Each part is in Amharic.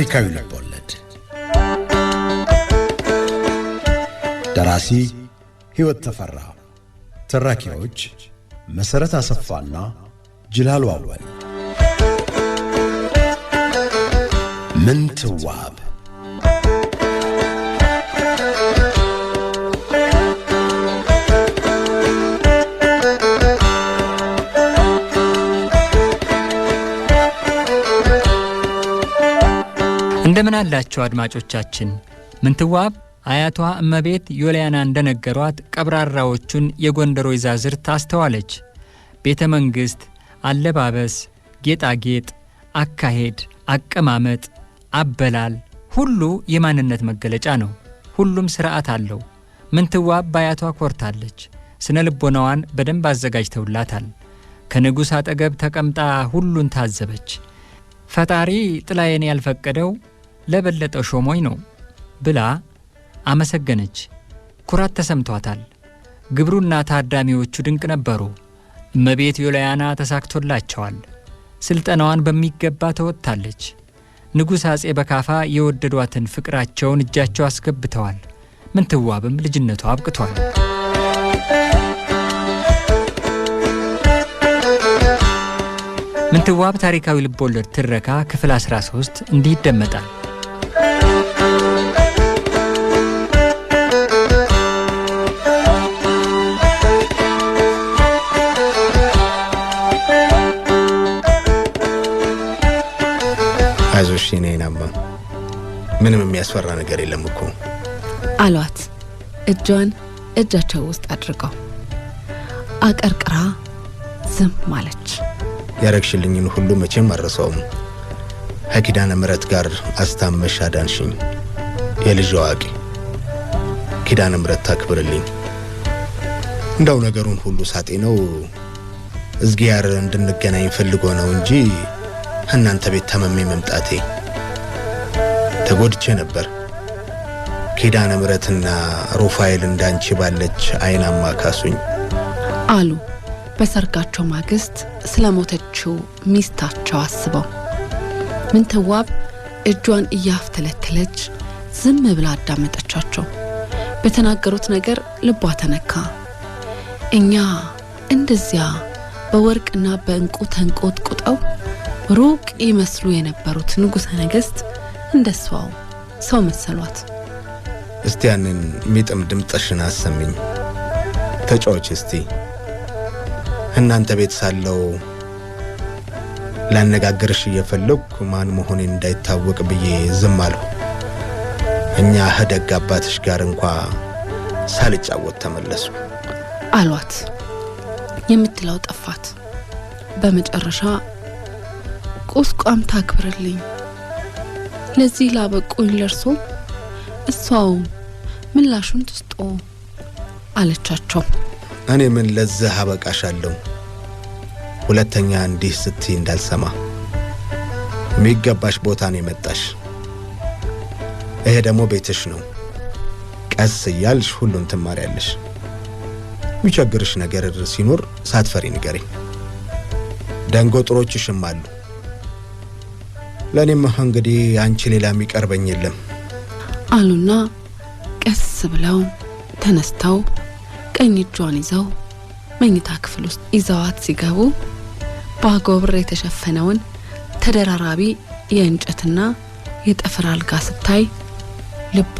ታሪካዊ ልቦለድ ደራሲ ሕይወት ተፈራ ተራኪዎች መሰረት አሰፋና ጅላሉ አወል ምንትዋብ እንደምን አላችሁ አድማጮቻችን። ምንትዋብ አያቷ እመቤት ዮልያና እንደነገሯት ቀብራራዎቹን የጎንደር ወይዛዝርት ታስተዋለች። ቤተ መንግስት፣ አለባበስ፣ ጌጣጌጥ፣ አካሄድ፣ አቀማመጥ፣ አበላል ሁሉ የማንነት መገለጫ ነው። ሁሉም ስርዓት አለው። ምንትዋብ ባያቷ ኮርታለች። ስነ ልቦናዋን በደንብ አዘጋጅተውላታል። ከንጉሥ አጠገብ ተቀምጣ ሁሉን ታዘበች። ፈጣሪ ጥላዬን ያልፈቀደው ለበለጠ ሾሞኝ ነው ብላ አመሰገነች። ኩራት ተሰምቷታል። ግብሩና ታዳሚዎቹ ድንቅ ነበሩ። እመቤት ዮልያና ተሳክቶላቸዋል። ስልጠናዋን በሚገባ ተወጥታለች። ንጉሥ አጼ በካፋ የወደዷትን ፍቅራቸውን እጃቸው አስገብተዋል። ምንትዋብም ልጅነቷ አብቅቷል። ምንትዋብ ታሪካዊ ልቦለድ ትረካ ክፍል 13 እንዲህ ይደመጣል። አይዞሽ ነይናማ፣ ምንም የሚያስፈራ ነገር የለም እኮ አሏት። እጇን እጃቸው ውስጥ አድርገው አቀርቅራ ዝም ማለች። ያረግሽልኝን ሁሉ መቼም አረሳውም። ከኪዳነ ምሕረት ጋር አስታመሽ አዳንሽኝ። የልጅ አዋቂ ኪዳነ ምሕረት ታክብርልኝ። እንዳው ነገሩን ሁሉ ሳጤ ነው እዝጊያር እንድንገናኝ ፈልጎ ነው እንጂ እናንተ ቤት ተመሜ መምጣቴ ተጎድቼ ነበር። ኪዳነ ምሕረትና ሩፋኤል እንዳንቺ ባለች አይናማ ካሱኝ አሉ። በሰርጋቸው ማግስት ስለሞተችው ሚስታቸው አስበው ምንትዋብ እጇን እያፍተለተለች ዝም ብላ አዳመጠቻቸው። በተናገሩት ነገር ልቧ ተነካ። እኛ እንደዚያ በወርቅና በእንቁ ተንቆጥቁጠው ሩቅ ይመስሉ የነበሩት ንጉሠ ነገሥት እንደሷው ሰው መሰሏት። እስቲ ያንን ሚጥም ድምጥሽን አሰሚኝ፣ ተጫዎች እስቲ። እናንተ ቤት ሳለው ላነጋግርሽ እየፈለኩ ማን መሆኔን እንዳይታወቅ ብዬ ዝም አልሁ። እኛ ህደግ አባትሽ ጋር እንኳ ሳልጫወት ተመለሱ አሏት። የምትለው ጠፋት። በመጨረሻ ቁስቋም ታክብርልኝ፣ ለዚህ ላበቁኝ ለርሶ እሷው ምላሹን ትስጦ አለቻቸው። እኔ ምን ለዚህ አበቃሻለሁ? ሁለተኛ እንዲህ ስትይ እንዳልሰማ። የሚገባሽ ቦታ ነው የመጣሽ። ይሄ ደግሞ ቤትሽ ነው። ቀስ እያልሽ ሁሉን ትማሪያለሽ። የሚቸግርሽ ነገር ሲኖር ሳትፈሪ ንገሪኝ። ደንጎጥሮችሽም አሉ። ለኔም እንግዲህ አንቺ ሌላ የሚቀርበኝ የለም አሉና ቀስ ብለው ተነስተው ቀኝ እጇን ይዘው መኝታ ክፍል ውስጥ ይዘዋት ሲገቡ በአጎብር የተሸፈነውን ተደራራቢ የእንጨትና የጠፍር አልጋ ስታይ ልቧ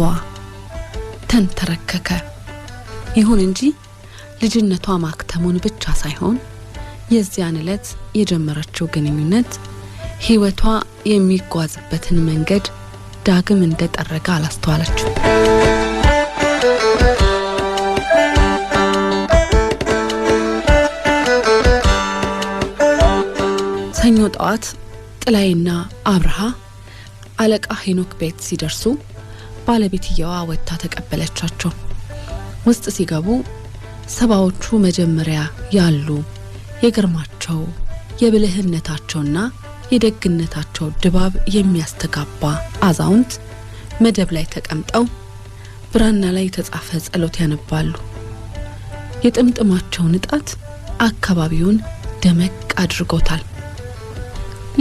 ተንተረከከ። ይሁን እንጂ ልጅነቷ ማክተሙን ብቻ ሳይሆን የዚያን ዕለት የጀመረችው ግንኙነት ሕይወቷ የሚጓዝበትን መንገድ ዳግም እንደጠረገ አላስተዋለችው። ሰኞ ጠዋት ጥላይና አብርሃ አለቃ ሄኖክ ቤት ሲደርሱ ባለቤትየዋ ወጥታ ተቀበለቻቸው። ውስጥ ሲገቡ ሰባዎቹ መጀመሪያ ያሉ የግርማቸው የብልህነታቸውና የደግነታቸው ድባብ የሚያስተጋባ አዛውንት መደብ ላይ ተቀምጠው ብራና ላይ የተጻፈ ጸሎት ያነባሉ። የጥምጥማቸው ንጣት አካባቢውን ደመቅ አድርጎታል።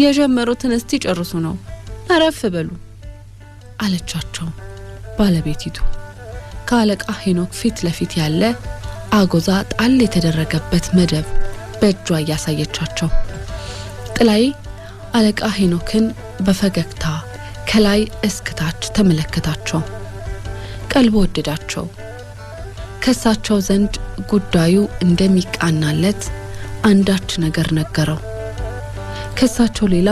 የጀመሩትን እስቲ ጨርሱ ነው፣ አረፍ በሉ አለቻቸው ባለቤቲቱ ከአለቃ ሄኖክ ፊት ለፊት ያለ አጎዛ ጣል የተደረገበት መደብ በእጇ ያሳየቻቸው። ጥላይ አለቃ ሄኖክን በፈገግታ ከላይ እስከታች ተመለከታቸው። ቀልቦ ወደዳቸው። ከሳቸው ዘንድ ጉዳዩ እንደሚቃናለት አንዳች ነገር ነገረው። ከሳቸው ሌላ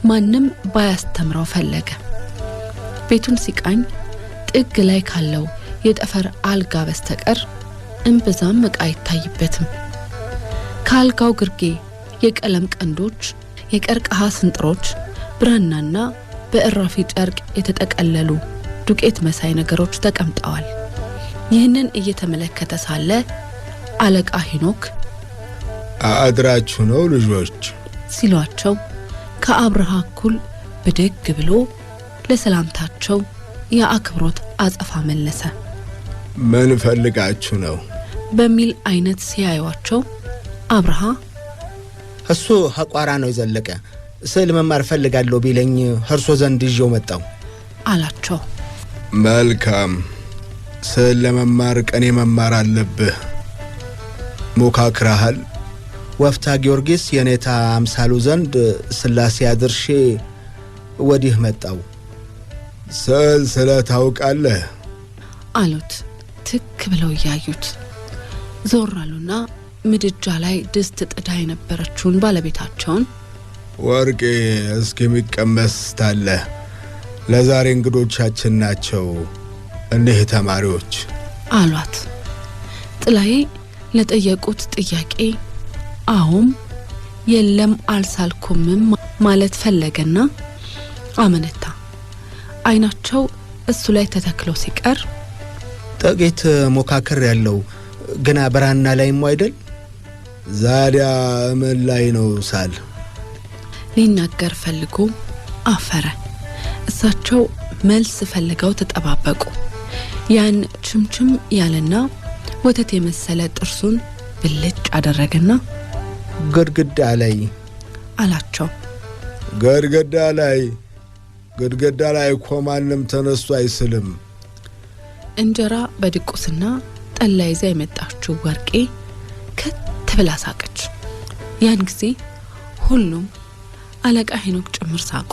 ማንም ባያስተምረው ፈለገ። ቤቱን ሲቃኝ ጥግ ላይ ካለው የጠፈር አልጋ በስተቀር እንብዛም ዕቃ አይታይበትም። ከአልጋው ግርጌ የቀለም ቀንዶች፣ የቀርቀሃ ስንጥሮች፣ ብራናና በእራፊ ጨርቅ የተጠቀለሉ ዱቄት መሳይ ነገሮች ተቀምጠዋል። ይህንን እየተመለከተ ሳለ አለቃ ሄኖክ አድራችሁ ነው ልጆች ሲሏቸው ከአብርሃ እኩል ብድግ ብሎ ለሰላምታቸው የአክብሮት አጸፋ መለሰ። ምን ፈልጋችሁ ነው በሚል አይነት ሲያዩዋቸው አብርሃ እሱ ሐቋራ ነው የዘለቀ ስዕል መማር ፈልጋለሁ ቢለኝ እርሶ ዘንድ ይዤው መጣው አላቸው። መልካም ስዕል ለመማር ቀኔ መማር አለብህ። ሞካክራሃል። ወፍታ ጊዮርጊስ የኔታ አምሳሉ ዘንድ ስላሴ አድርሼ ወዲህ መጣው። ስዕል ስለታውቃለህ አሉት ትክ ብለው ያዩት። ዞር አሉና ምድጃ ላይ ድስት ጥዳ የነበረችውን ባለቤታቸውን ወርቄ እስኪሚቀመስ ታለ ለዛሬ እንግዶቻችን ናቸው እነህ ተማሪዎች አሏት። ጥላይ ለጠየቁት ጥያቄ አሁን የለም አልሳልኩምም ማለት ፈለገና አመነታ። አይናቸው እሱ ላይ ተተክሎ ሲቀር ጥቂት ሞካከር ያለው ገና በራና ላይም አይደል ዛዲያ ምን ላይ ነው ሳል ሊናገር ፈልጎ አፈረ። እሳቸው መልስ ፈልገው ተጠባበቁ። ያን ችምችም ያለና ወተት የመሰለ ጥርሱን ብልጭ አደረገና ግድግዳ ላይ አላቸው። ግድግዳ ላይ እኮ ማንም ተነስቶ አይስልም። እንጀራ በድቁስና ጠላ ይዛ የመጣችው ወርቄ ከተብላ ሳቀች። ያን ጊዜ ሁሉም አለቃ ሄኖክ ጭምር ሳቁ።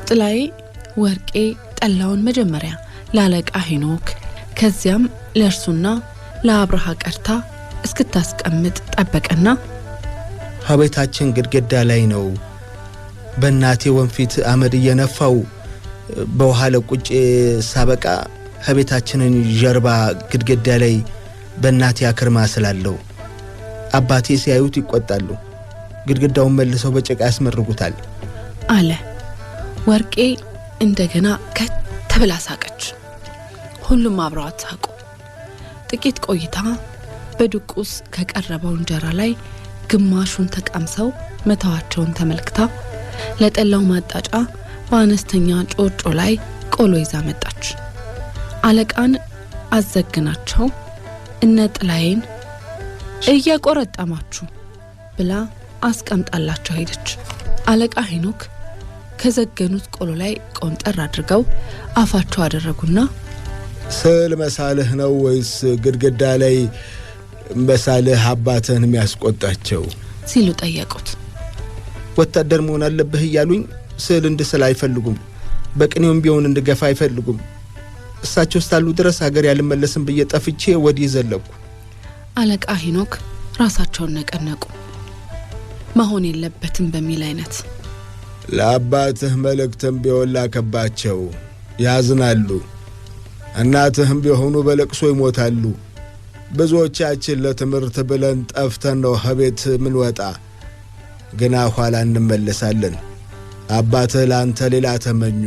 ጥላይ ወርቄ ጠላውን መጀመሪያ ለአለቃ ሄኖክ ከዚያም ለእርሱና ለአብርሃ ቀርታ እስክታስቀምጥ ጠበቀና ሀቤታችን ግድግዳ ላይ ነው። በእናቴ ወንፊት አመድ እየነፋው በውሃ ለቁጭ ሳበቃ ሀቤታችንን ጀርባ ግድግዳ ላይ በእናቴ አክርማ ስላለው አባቴ ሲያዩት ይቆጣሉ። ግድግዳውን መልሰው በጭቃ ያስመርጉታል አለ። ወርቄ እንደገና ከተብላ ሳቀች። ሁሉም አብረዋት ሳቁ። ጥቂት ቆይታ በድቁስ ከቀረበው እንጀራ ላይ ግማሹን ተቀምሰው መተዋቸውን ተመልክታ ለጠላው ማጣጫ በአነስተኛ ጮጮ ላይ ቆሎ ይዛ መጣች። አለቃን አዘግናቸው እነ ጥላዬን እያቆረጠማችሁ ብላ አስቀምጣላቸው ሄደች። አለቃ ሄኖክ ከዘገኑት ቆሎ ላይ ቆንጠር አድርገው አፋቸው አደረጉና ስዕል መሳልህ ነው ወይስ ግድግዳ ላይ መሳልህ አባተን የሚያስቆጣቸው ሲሉ ጠየቁት። ወታደር መሆን አለብህ እያሉኝ ስዕል እንድስል አይፈልጉም። በቅኔውም ቢሆን እንድገፋ አይፈልጉም። እሳቸው ስታሉ ድረስ ሀገር ያልመለስም ብዬ ጠፍቼ ወዲህ ዘለኩ። አለቃ ሄኖክ ራሳቸውን ነቀነቁ። መሆን የለበትም በሚል አይነት ለአባትህ መልእክትም ቢሆን ላከባቸው ያዝናሉ። እናትህም ቢሆኑ በለቅሶ ይሞታሉ። ብዙዎቻችን ለትምህርት ብለን ጠፍተን ነው ከቤት ምን ወጣ ግና ኋላ እንመለሳለን። አባትህ ለአንተ ሌላ ተመኙ፣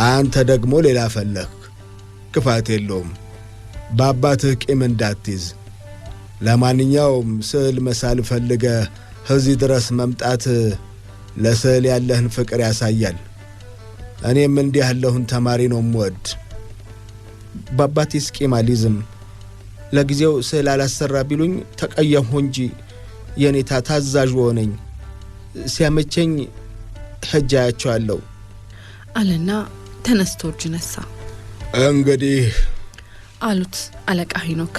አንተ ደግሞ ሌላ ፈለክ። ክፋት የለውም። በአባትህ ቂም እንዳትይዝ። ለማንኛውም ስዕል መሳል ፈልገ እዚህ ድረስ መምጣት ለስዕል ያለህን ፍቅር ያሳያል። እኔም እንዲህ ያለሁን ተማሪ ነው የምወድ። በአባቴስ ቂም አልይዝም። ለጊዜው ስዕል አላሰራ ቢሉኝ ተቀየምሁ እንጂ የኔታ ታዛዥ ሆነኝ። ሲያመቸኝ ሄጄ አያቸዋለሁ አለና ተነስቶ እጅ ነሳ። እንግዲህ አሉት አለቃ ሄኖክ።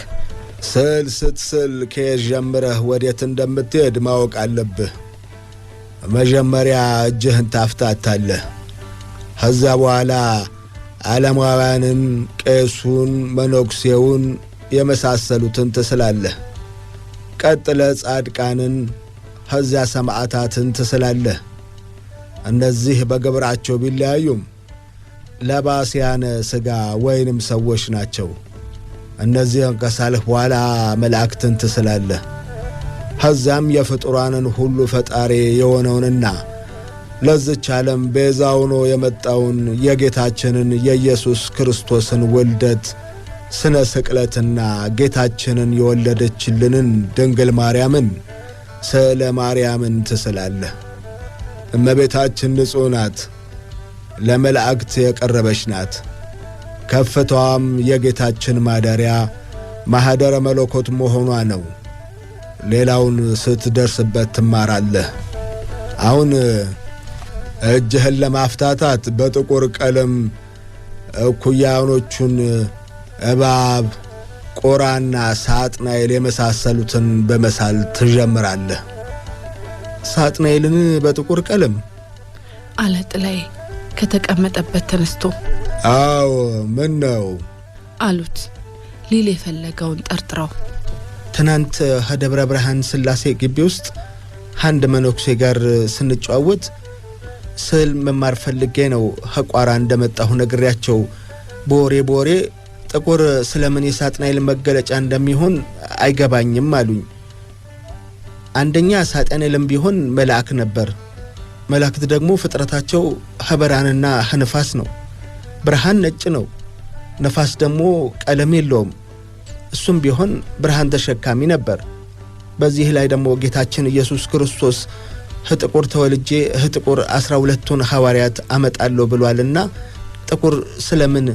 ስዕል ስትስል ከየት ጀምረህ ወዴት እንደምትሄድ ማወቅ አለብህ። መጀመሪያ እጅህን ታፍታታለህ። ከዛ በኋላ ዓለማውያንን፣ ቄሱን፣ መነኩሴውን የመሳሰሉትን ትስላለህ። ቀጥለ ጻድቃንን፣ ከዚያ ሰማዕታትን ትስላለህ። እነዚህ በግብራቸው ቢለያዩም ለባስያነ ሥጋ ወይንም ሰዎች ናቸው። እነዚህን ከሳልህ በኋላ መላእክትን ትስላለህ። ከዚያም የፍጡራንን ሁሉ ፈጣሪ የሆነውንና ለዚች ዓለም ቤዛ ሆኖ የመጣውን የጌታችንን የኢየሱስ ክርስቶስን ውልደት ስነ ስቅለትና ጌታችንን የወለደችልንን ድንግል ማርያምን ስዕለ ማርያምን ትስላለህ። እመቤታችን ንጹሕ ናት፣ ለመላእክት የቀረበች ናት። ከፍታዋም የጌታችን ማደሪያ ማኅደረ መለኮት መሆኗ ነው። ሌላውን ስትደርስበት ትማራለህ። አሁን እጅህን ለማፍታታት በጥቁር ቀለም እኩያኖቹን እባብ፣ ቆራና ሳጥናኤል የመሳሰሉትን በመሳል ትጀምራለህ። ሳጥናኤልን በጥቁር ቀለም? አለ ጥላዬ ከተቀመጠበት ተነስቶ። አዎ፣ ምን ነው? አሉት ሊል የፈለገውን ጠርጥረው። ትናንት ከደብረ ብርሃን ሥላሴ ግቢ ውስጥ አንድ መነኩሴ ጋር ስንጨዋወት ስዕል መማር ፈልጌ ነው ከቋራ እንደመጣሁ ነግሬያቸው በወሬ ጥቁር ስለምን የሳጥናኤል መገለጫ እንደሚሆን አይገባኝም አሉኝ። አንደኛ ሳጥናኤልም ቢሆን መልአክ ነበር። መላእክት ደግሞ ፍጥረታቸው ከብርሃንና ከነፋስ ነው። ብርሃን ነጭ ነው፣ ነፋስ ደግሞ ቀለም የለውም። እሱም ቢሆን ብርሃን ተሸካሚ ነበር። በዚህ ላይ ደግሞ ጌታችን ኢየሱስ ክርስቶስ ጥቁር ተወልጄ ጥቁር 12ቱን ሐዋርያት አመጣለሁ ብሏልና ጥቁር ስለምን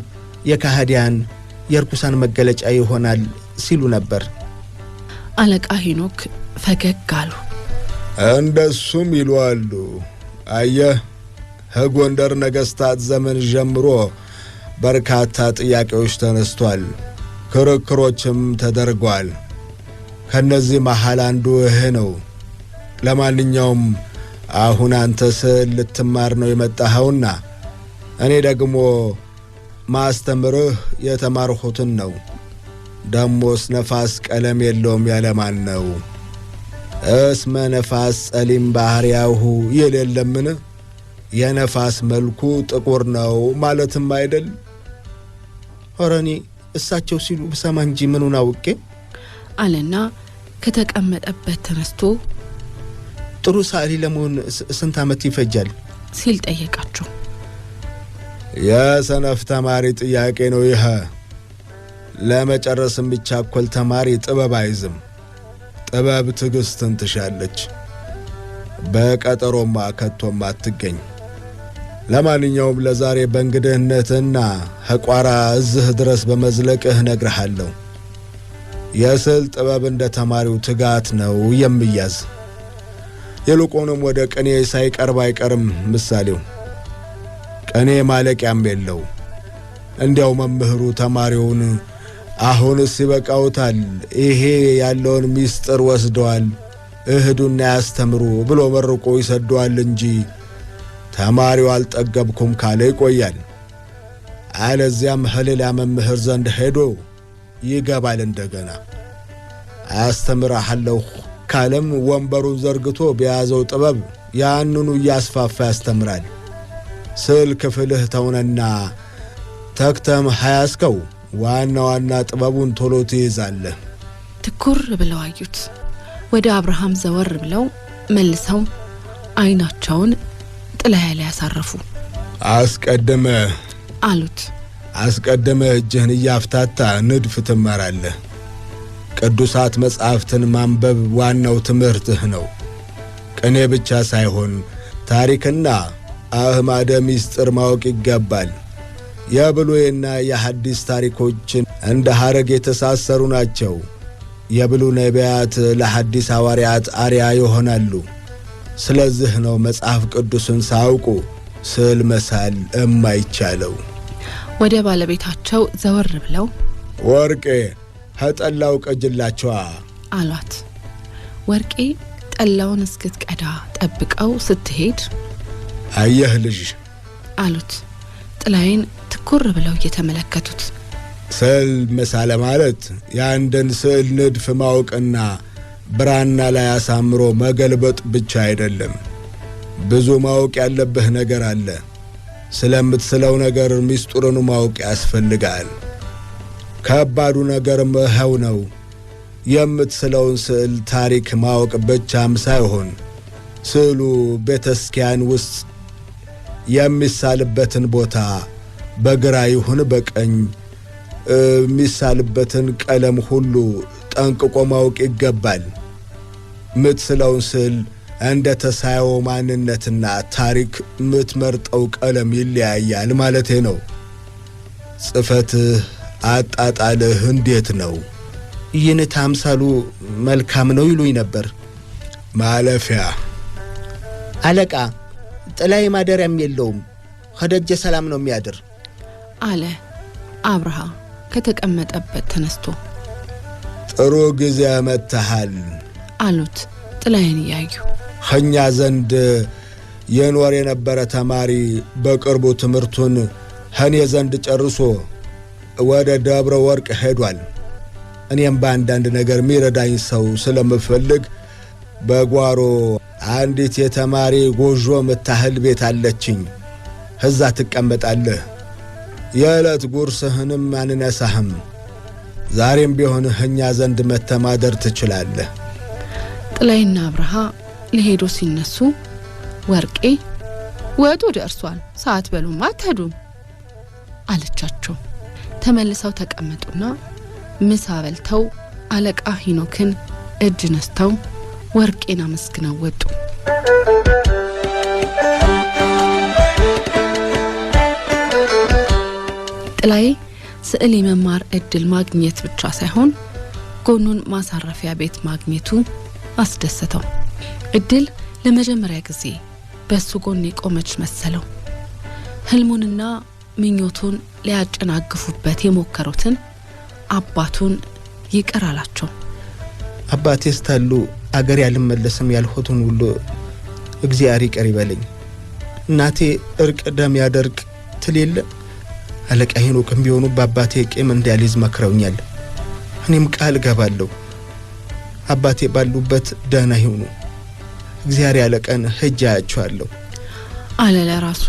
የካህዲያን የርኩሳን መገለጫ ይሆናል ሲሉ ነበር። አለቃ ሄኖክ ፈገግ አሉ። እንደሱም ይሏሉ። አየህ፣ ከጎንደር ነገሥታት ዘመን ጀምሮ በርካታ ጥያቄዎች ተነስቷል፣ ክርክሮችም ተደርጓል። ከነዚህ መሃል አንዱ ይህ ነው። ለማንኛውም አሁን አንተ ስዕል ልትማር ነው የመጣኸውና እኔ ደግሞ ማስተምርህ የተማርሁትን ነው። ደሞስ ነፋስ ቀለም የለውም ያለማን ነው? እስመ ነፋስ ጸሊም ባህሪያሁ የሌለምን የነፋስ መልኩ ጥቁር ነው ማለትም አይደል? ሆረኒ እሳቸው ሲሉ ብሰማ እንጂ ምኑን አውቄ አለና ከተቀመጠበት ተነስቶ ጥሩ ሰዓሊ ለመሆን ስንት ዓመት ይፈጃል ሲል ጠየቃቸው። የሰነፍ ተማሪ ጥያቄ ነው ይሄ። ለመጨረስም ቢቻኮል ተማሪ ጥበብ አይዝም። ጥበብ ትዕግስትን ትሻለች፣ በቀጠሮማ ከቶም አትገኝ። ለማንኛውም ለዛሬ በእንግድህነትና ከቋራ እዝህ ድረስ በመዝለቅህ ነግርሃለሁ። የስዕል ጥበብ እንደ ተማሪው ትጋት ነው የሚያዝ። ይልቁንም ወደ ቅኔ ሳይቀርብ አይቀርም ምሳሌው። ቅኔ ማለቂያም የለው። እንዲያው መምህሩ ተማሪውን አሁንስ ይበቃውታል፣ ይሄ ያለውን ሚስጥር ወስደዋል፣ እህዱና ያስተምሩ ብሎ መርቆ ይሰደዋል እንጂ ተማሪው አልጠገብኩም ካለ ይቆያል። አለዚያም ሌላ መምህር ዘንድ ሄዶ ይገባል። እንደገና አስተምራለሁ ካለም ወንበሩን ዘርግቶ በያዘው ጥበብ ያንኑ እያስፋፋ ያስተምራል። ስዕል ክፍልህ ተውነና ተክተም ሐያስከው ዋና ጥበቡን ቶሎ ትይዛለህ። ትኩር ብለው አዩት። ወደ አብርሃም ዘወር ብለው መልሰው አይናቸውን ጥላዬ ላይ ያሳረፉ። አስቀድመ እጅህን እያፍታታ ንድፍ ትማራለህ። ቅዱሳት መጻሕፍትን ማንበብ ዋናው ትምህርትህ ነው። ቅኔ ብቻ ሳይሆን ታሪክና አህማደ ሚስጥር ማወቅ ይገባል። የብሉይና የሐዲስ ታሪኮችን እንደ ሐረግ የተሳሰሩ ናቸው። የብሉይ ነቢያት ለሐዲስ ሐዋርያት አርያ ይሆናሉ። ስለዚህ ነው መጽሐፍ ቅዱስን ሳውቁ ስዕል መሳል የማይቻለው። ወደ ባለቤታቸው ዘወር ብለው ወርቄ ጠላው ቀጅላቸዋ አሏት። ወርቄ ጠላውን እስክትቀዳ ጠብቀው ስትሄድ አየህ ልጅ አሉት ጥላዬን ትኩር ብለው እየተመለከቱት። ስዕል መሳለ ማለት የአንድን ስዕል ንድፍ ማወቅና ብራና ላይ አሳምሮ መገልበጥ ብቻ አይደለም። ብዙ ማወቅ ያለብህ ነገር አለ። ስለምትስለው ነገር ሚስጥሩን ማወቅ ያስፈልጋል። ከባዱ ነገር መኸው ነው። የምትስለውን ስዕል ታሪክ ማወቅ ብቻም ሳይሆን ስዕሉ ቤተክርስቲያን ውስጥ የሚሳልበትን ቦታ በግራ ይሁን በቀኝ የሚሳልበትን ቀለም ሁሉ ጠንቅቆ ማወቅ ይገባል። ምትስለውን ስዕል እንደ ተሳየው ማንነትና ታሪክ ምትመርጠው ቀለም ይለያያል ማለቴ ነው። ጽፈትህ አጣጣልህ እንዴት ነው? ይህን ታምሳሉ መልካም ነው ይሉኝ ነበር። ማለፊያ አለቃ ጥላይ ማደሪያም የለውም፣ ከደጀ ሰላም ነው የሚያድር አለ አብርሃ ከተቀመጠበት ተነስቶ። ጥሩ ጊዜ መተሃል አሉት ጥላዬን ያዩ። ከኛ ዘንድ የኖር የነበረ ተማሪ በቅርቡ ትምህርቱን ከኔ ዘንድ ጨርሶ ወደ ደብረ ወርቅ ሄዷል። እኔም በአንዳንድ ነገር ሚረዳኝ ሰው ስለምፈልግ በጓሮ አንዲት የተማሪ ጎጆ ምታህል ቤት አለችኝ። እዛ ትቀመጣለህ። የዕለት ጉርስህንም አንነሳህም። ዛሬም ቢሆን እኛ ዘንድ መተማደር ትችላለህ። ጥላዬና አብርሃ ለሄዶ ሲነሱ ወርቄ ወጡ ደርሷል፣ ሰዓት በሉማ አትሄዱም አለቻቸው። ተመልሰው ተቀመጡና ምሳ በልተው አለቃ ሄኖክን እጅ ነስተው ወርቄን አመስግነው ወጡ። ጥላዬ ስዕል የመማር እድል ማግኘት ብቻ ሳይሆን ጎኑን ማሳረፊያ ቤት ማግኘቱ አስደሰተው። እድል ለመጀመሪያ ጊዜ በሱ ጎን የቆመች መሰለው። ህልሙንና ምኞቱን ሊያጨናግፉበት የሞከሩትን አባቱን ይቅር አላቸው። አባቴ ስታሉ አገር ያልመለስም ያልሆቱን ሁሉ እግዚአብሔር ይቅር ይበለኝ። እናቴ እርቅ ደም ያደርቅ ትሌለ አለቃ ሄኖክም ቢሆኑ በአባቴ ቂም እንዳልይዝ መክረውኛል። እኔም ቃል ገባለሁ አባቴ ባሉበት ደህና ይሁኑ። እግዚአብሔር ያለቀን ሄጄ አያቸዋለሁ አለ ለራሱ።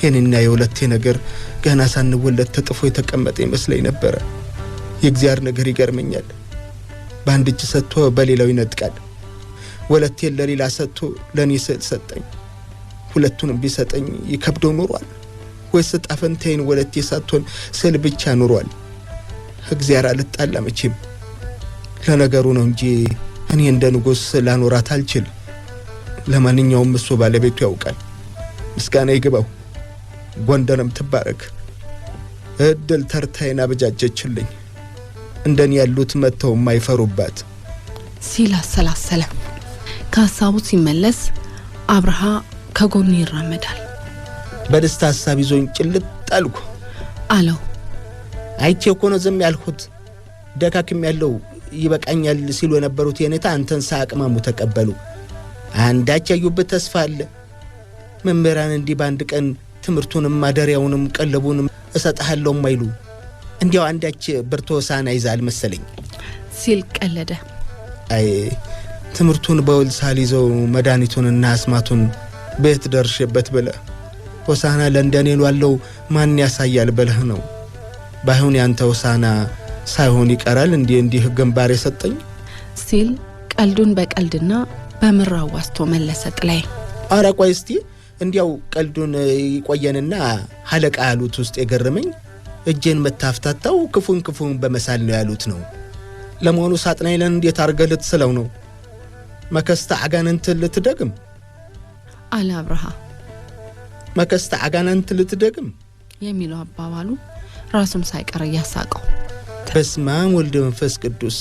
የኔና የሁለቴ ነገር ገና ሳንወለድ ተጥፎ የተቀመጠ ይመስለኝ ነበር። የእግዚአብሔር ነገር ይገርመኛል። በአንድ እጅ ሰጥቶ በሌላው ይነጥቃል። ወለቴን ለሌላ ሰጥቶ ለኔ ስዕል ሰጠኝ። ሁለቱንም ቢሰጠኝ ይከብደው ኖሯል ወይስ ጣፈንቴን ወለቴ ሳትሆን ስዕል ብቻ ኖሯል? እግዚአብሔር አልጣላ መቼም። ለነገሩ ነው እንጂ እኔ እንደ ንጉሥ ላኖራት አልችል። ለማንኛውም እሱ ባለቤቱ ያውቃል። ምስጋና ይግባው። ጎንደርም ትባረክ። እድል ተርታይና በጃጀችልኝ። እንደኔ ያሉት መተው የማይፈሩባት ሲል አሰላሰለ። ከሀሳቡ ሲመለስ አብርሃ ከጎኑ ይራመዳል። በደስታ ሐሳብ ይዞኝ ጭልጥ አልኩ አለው። አይቼ እኮ ነው ዝም ያልኩት። ደካክም ያለው ይበቃኛል ሲሉ የነበሩት የኔታ አንተን ሳቅማሙ ተቀበሉ። አንዳች ያዩበት ተስፋ አለ። መምህራን እንዲህ በአንድ ቀን ትምህርቱንም ማደሪያውንም ቀለቡንም እሰጥሃለሁ ማይሉ እንዲያው አንዳች ብርቶ ሳና ይዛል መሰለኝ ሲል ቀለደ። አይ ትምህርቱን በውል ሳልይዘው መድኃኒቱንና አስማቱን ቤት ደርሼበት ብለህ ሆሳና ለንደን ይሏለው ማን ያሳያል ብለህ ነው። ባይሆን ያንተ ሆሳና ሳይሆን ይቀራል እንዲህ ግንባር የሰጠኝ ሲል ቀልዱን በቀልድና በምራው ዋስቶ መለሰ ጥላዬ። ኧረ ቆይ እስቲ እንዲያው ቀልዱን ይቆየንና ሐለቃ ያሉት ውስጥ የገረመኝ እጄን መታፍታታው ክፉን በመሳል ነው ያሉት ነው። ለመሆኑ ሳጥናይለን እንዴት አርገህ ልትስለው ነው? መከስተ አጋንንት ልትደግም አለ አብርሃ። መከስተ አጋንንት ልትደግም የሚለው አባባሉ ራሱም ሳይቀር ያሳቀው። በስመ አብ ወልድ መንፈስ ቅዱስ።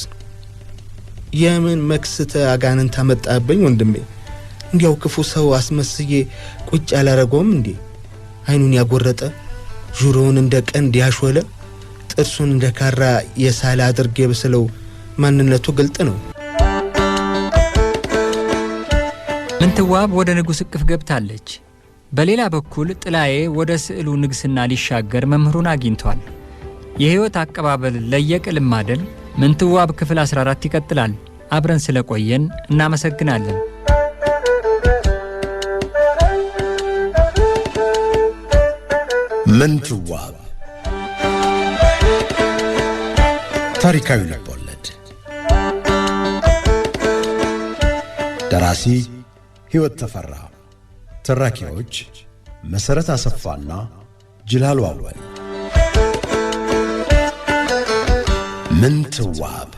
የምን መክስተ አጋንንት አመጣብኝ ወንድሜ? እንዲያው ክፉ ሰው አስመስዬ ቁጭ አላረገውም እንዴ? አይኑን ያጎረጠ ጆሮውን እንደ ቀንድ ያሾለ ጥርሱን እንደ ካራ የሳለ አድርጌ በስለው ማንነቱ ግልጥ ነው። ምንትዋብ ወደ ንጉሥ እቅፍ ገብታለች። በሌላ በኩል ጥላዬ ወደ ስዕሉ ንግስና ሊሻገር መምህሩን አግኝቷል። የሕይወት አቀባበል ለየቅል ማደል ምንትዋብ ክፍል 14 ይቀጥላል። አብረን ስለቆየን እናመሰግናለን። ምንትዋብ ታሪካዊ ልቦለድ። ደራሲ ሕይወት ተፈራ። ተራኪዎች መሰረት አሰፋና ጅላሉ አወል። ምንትዋብ